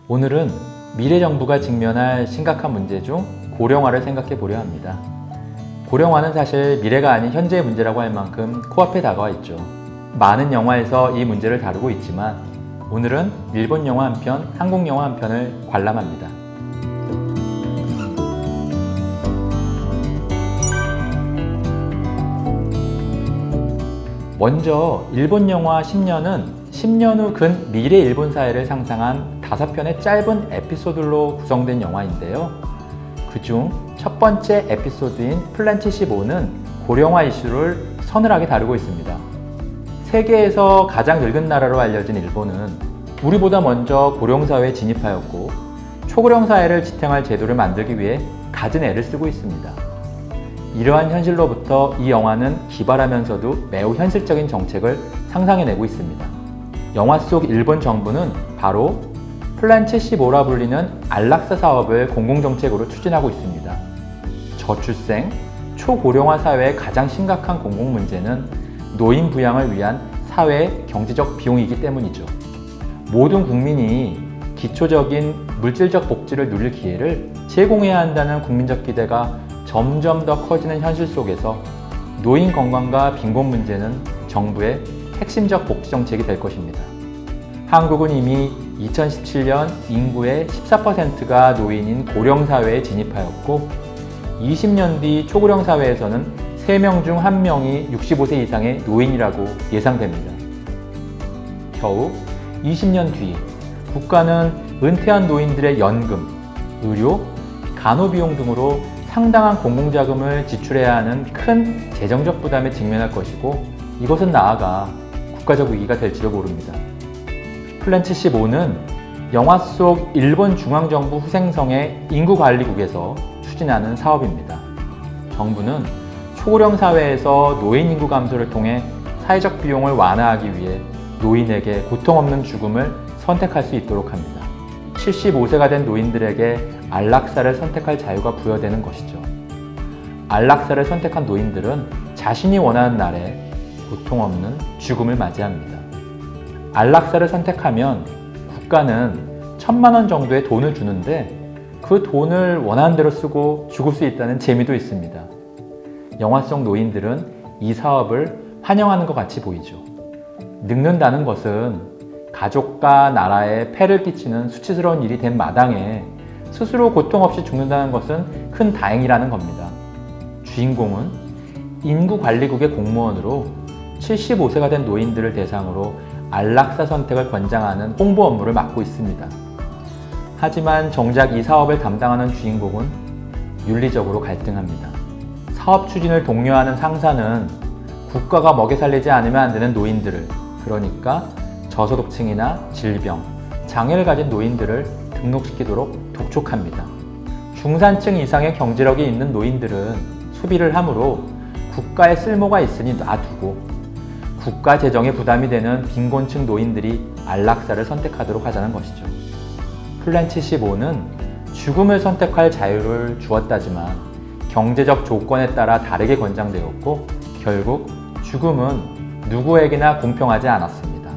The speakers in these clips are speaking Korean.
오늘은 미래 정부가 직면할 심각한 문제 중 고령화를 생각해 보려 합니다. 고령화는 사실 미래가 아닌 현재의 문제라고 할 만큼 코앞에 다가와 있죠. 많은 영화에서 이 문제를 다루고 있지만 오늘은 일본 영화 한 편, 한국 영화 한 편을 관람합니다. 먼저 일본 영화 10년은 10년 후 근 미래 일본 사회를 상상한 5편의 짧은 에피소드로 구성된 영화인데요. 그중 첫 번째 에피소드인 플랜 75는 고령화 이슈를 서늘하게 다루고 있습니다. 세계에서 가장 늙은 나라로 알려진 일본은 우리보다 먼저 고령사회에 진입하였고 초고령 사회를 지탱할 제도를 만들기 위해 갖은 애를 쓰고 있습니다. 이러한 현실로부터 이 영화는 기발하면서도 매우 현실적인 정책을 상상해내고 있습니다. 영화 속 일본 정부는 바로 플랜 75라 불리는 안락사 사업을 공공정책으로 추진하고 있습니다. 저출생, 초고령화 사회의 가장 심각한 공공문제는 노인 부양을 위한 사회 경제적 비용이기 때문이죠. 모든 국민이 기초적인 물질적 복지를 누릴 기회를 제공해야 한다는 국민적 기대가 점점 더 커지는 현실 속에서 노인 건강과 빈곤 문제는 정부의 핵심적 복지 정책이 될 것입니다. 한국은 이미 2017년 인구의 14%가 노인인 고령 사회에 진입하였고 20년 뒤 초고령 사회에서는 3명 중 1명이 65세 이상의 노인이라고 예상됩니다. 겨우 20년 뒤 국가는 은퇴한 노인들의 연금, 의료, 간호비용 등으로 상당한 공공자금을 지출해야 하는 큰 재정적 부담에 직면할 것이고 이것은 나아가 국가적 위기가 될지도 모릅니다. 플랜 75는 영화 속 일본 중앙정부 후생성의 인구관리국에서 추진하는 사업입니다. 정부는 초고령 사회에서 노인 인구 감소를 통해 사회적 비용을 완화하기 위해 노인에게 고통 없는 죽음을 선택할 수 있도록 합니다. 75세가 된 노인들에게 안락사를 선택할 자유가 부여되는 것이죠. 안락사를 선택한 노인들은 자신이 원하는 날에 고통 없는 죽음을 맞이합니다. 안락사를 선택하면 국가는 1,000만 원 정도의 돈을 주는데 그 돈을 원하는 대로 쓰고 죽을 수 있다는 재미도 있습니다. 영화 속 노인들은 이 사업을 환영하는 것 같이 보이죠. 늙는다는 것은 가족과 나라에 폐를 끼치는 수치스러운 일이 된 마당에 스스로 고통 없이 죽는다는 것은 큰 다행이라는 겁니다. 주인공은 인구관리국의 공무원으로 75세가 된 노인들을 대상으로 안락사 선택을 권장하는 홍보 업무를 맡고 있습니다. 하지만 정작 이 사업을 담당하는 주인공은 윤리적으로 갈등합니다. 사업 추진을 독려하는 상사는 국가가 먹여 살리지 않으면 안 되는 노인들을, 그러니까 저소득층이나 질병, 장애를 가진 노인들을 등록시키도록 독촉합니다. 중산층 이상의 경제력이 있는 노인들은 소비를 함으로 국가에 쓸모가 있으니 놔두고 국가 재정에 부담이 되는 빈곤층 노인들이 안락사를 선택하도록 하자는 것이죠. 플랜 75는 죽음을 선택할 자유를 주었다지만 경제적 조건에 따라 다르게 권장되었고 결국 죽음은 누구에게나 공평하지 않았습니다.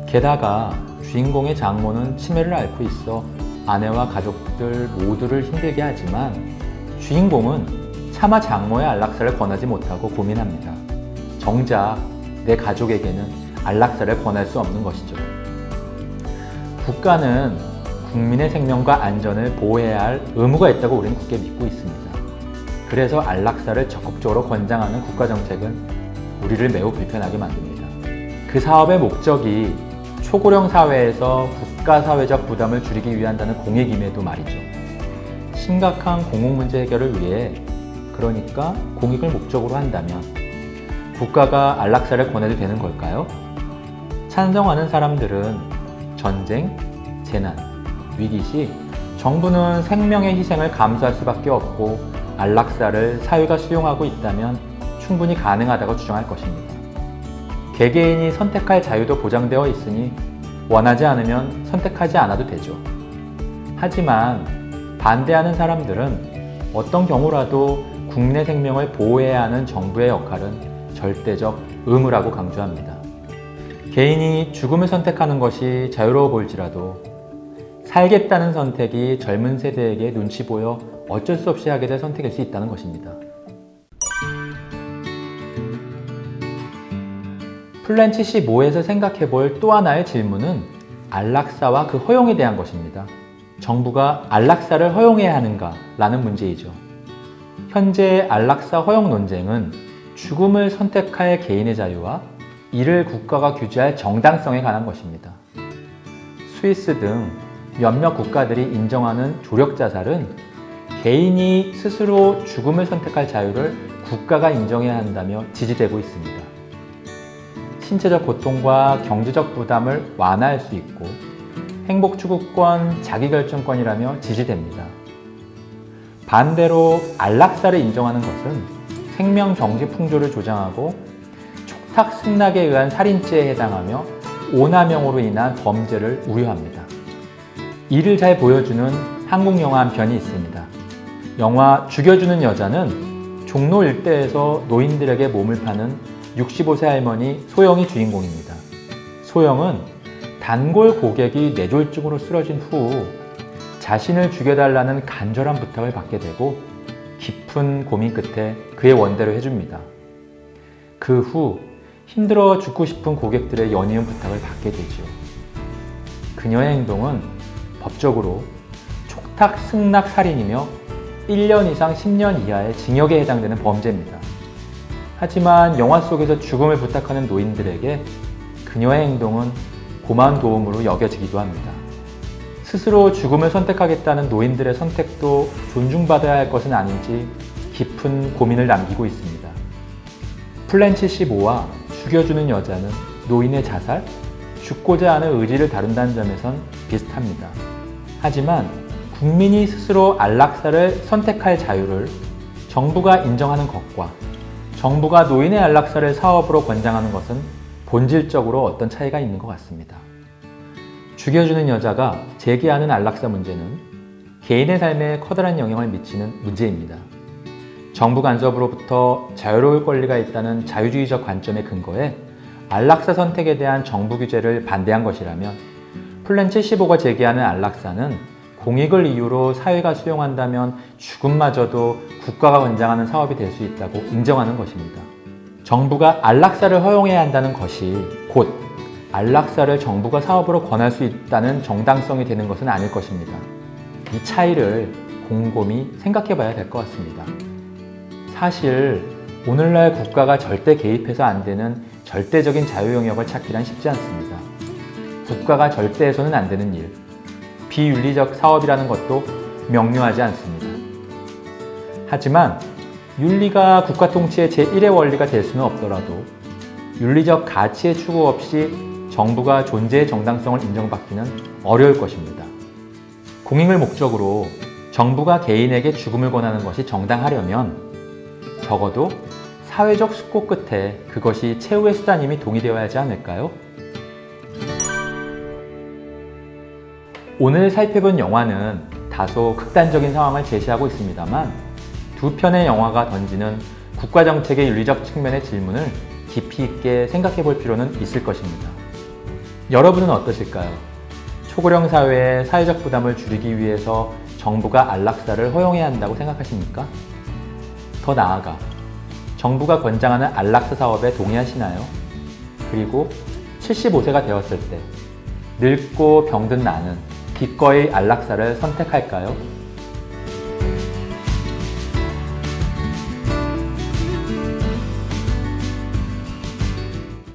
게다가 주인공의 장모는 치매를 앓고 있어 아내와 가족들 모두를 힘들게 하지만 주인공은 차마 장모의 안락사를 권하지 못하고 고민합니다. 정작 내 가족에게는 안락사를 권할 수 없는 것이죠. 국가는 국민의 생명과 안전을 보호해야 할 의무가 있다고 우리는 굳게 믿고 있습니다. 그래서 안락사를 적극적으로 권장하는 국가정책은 우리를 매우 불편하게 만듭니다. 그 사업의 목적이 초고령 사회에서 국가 사회적 부담을 줄이기 위한다는 공익임에도 말이죠. 심각한 공공문제 해결을 위해, 그러니까 공익을 목적으로 한다면 국가가 안락사를 권해도 되는 걸까요? 찬성하는 사람들은 전쟁, 재난, 위기 시 정부는 생명의 희생을 감수할 수밖에 없고 안락사를 사회가 수용하고 있다면 충분히 가능하다고 주장할 것입니다. 개개인이 선택할 자유도 보장되어 있으니 원하지 않으면 선택하지 않아도 되죠. 하지만 반대하는 사람들은 어떤 경우라도 국민의 생명을 보호해야 하는 정부의 역할은 절대적 의무라고 강조합니다. 개인이 죽음을 선택하는 것이 자유로워 보일지라도 살겠다는 선택이 젊은 세대에게 눈치 보여 어쩔 수 없이 하게 될 선택일 수 있다는 것입니다. 플랜 75에서 생각해 볼 또 하나의 질문은 안락사와 그 허용에 대한 것입니다. 정부가 안락사를 허용해야 하는가? 라는 문제이죠. 현재 안락사 허용 논쟁은 죽음을 선택할 개인의 자유와 이를 국가가 규제할 정당성에 관한 것입니다. 스위스 등 몇몇 국가들이 인정하는 조력 자살은 개인이 스스로 죽음을 선택할 자유를 국가가 인정해야 한다며 지지되고 있습니다. 신체적 고통과 경제적 부담을 완화할 수 있고 행복 추구권, 자기결정권이라며 지지됩니다. 반대로 안락사를 인정하는 것은 생명 정지 풍조를 조장하고 촉탁 승낙에 의한 살인죄에 해당하며 오남용으로 인한 범죄를 우려합니다. 이를 잘 보여주는 한국 영화 한 편이 있습니다. 영화 죽여주는 여자는 종로 일대에서 노인들에게 몸을 파는 65세 할머니 소영이 주인공입니다. 소영은 단골 고객이 뇌졸중으로 쓰러진 후 자신을 죽여달라는 간절한 부탁을 받게 되고 깊은 고민 끝에 그의 원대로 해줍니다. 그 후 힘들어 죽고 싶은 고객들의 연이은 부탁을 받게 되죠. 그녀의 행동은 법적으로 촉탁 승낙 살인이며 1년 이상 10년 이하의 징역에 해당되는 범죄입니다. 하지만 영화 속에서 죽음을 부탁하는 노인들에게 그녀의 행동은 고마운 도움으로 여겨지기도 합니다. 스스로 죽음을 선택하겠다는 노인들의 선택도 존중받아야 할 것은 아닌지 깊은 고민을 남기고 있습니다. 플랜 75와 죽여주는 여자는 노인의 자살, 죽고자 하는 의지를 다룬다는 점에선 비슷합니다. 하지만 국민이 스스로 안락사를 선택할 자유를 정부가 인정하는 것과 정부가 노인의 안락사를 사업으로 권장하는 것은 본질적으로 어떤 차이가 있는 것 같습니다. 죽여주는 여자가 제기하는 안락사 문제는 개인의 삶에 커다란 영향을 미치는 문제입니다. 정부 간섭으로부터 자유로울 권리가 있다는 자유주의적 관점에 근거해 안락사 선택에 대한 정부 규제를 반대한 것이라면 플랜 75가 제기하는 안락사는 공익을 이유로 사회가 수용한다면 죽음마저도 국가가 권장하는 사업이 될 수 있다고 인정하는 것입니다. 정부가 안락사를 허용해야 한다는 것이 곧 안락사를 정부가 사업으로 권할 수 있다는 정당성이 되는 것은 아닐 것입니다. 이 차이를 곰곰이 생각해 봐야 될 것 같습니다. 사실 오늘날 국가가 절대 개입해서 안 되는 절대적인 자유 영역을 찾기란 쉽지 않습니다. 국가가 절대해서는 안 되는 일, 비윤리적 사업이라는 것도 명료하지 않습니다. 하지만 윤리가 국가 통치의 제1의 원리가 될 수는 없더라도 윤리적 가치의 추구 없이 정부가 존재의 정당성을 인정받기는 어려울 것입니다. 공익을 목적으로 정부가 개인에게 죽음을 권하는 것이 정당하려면 적어도 사회적 숙고 끝에 그것이 최후의 수단임이 동의되어야 하지 않을까요? 오늘 살펴본 영화는 다소 극단적인 상황을 제시하고 있습니다만 두 편의 영화가 던지는 국가정책의 윤리적 측면의 질문을 깊이 있게 생각해 볼 필요는 있을 것입니다. 여러분은 어떠실까요? 초고령 사회의 사회적 부담을 줄이기 위해서 정부가 안락사를 허용해야 한다고 생각하십니까? 더 나아가 정부가 권장하는 안락사 사업에 동의하시나요? 그리고 75세가 되었을 때 늙고 병든 나는 기꺼이 안락사를 선택할까요?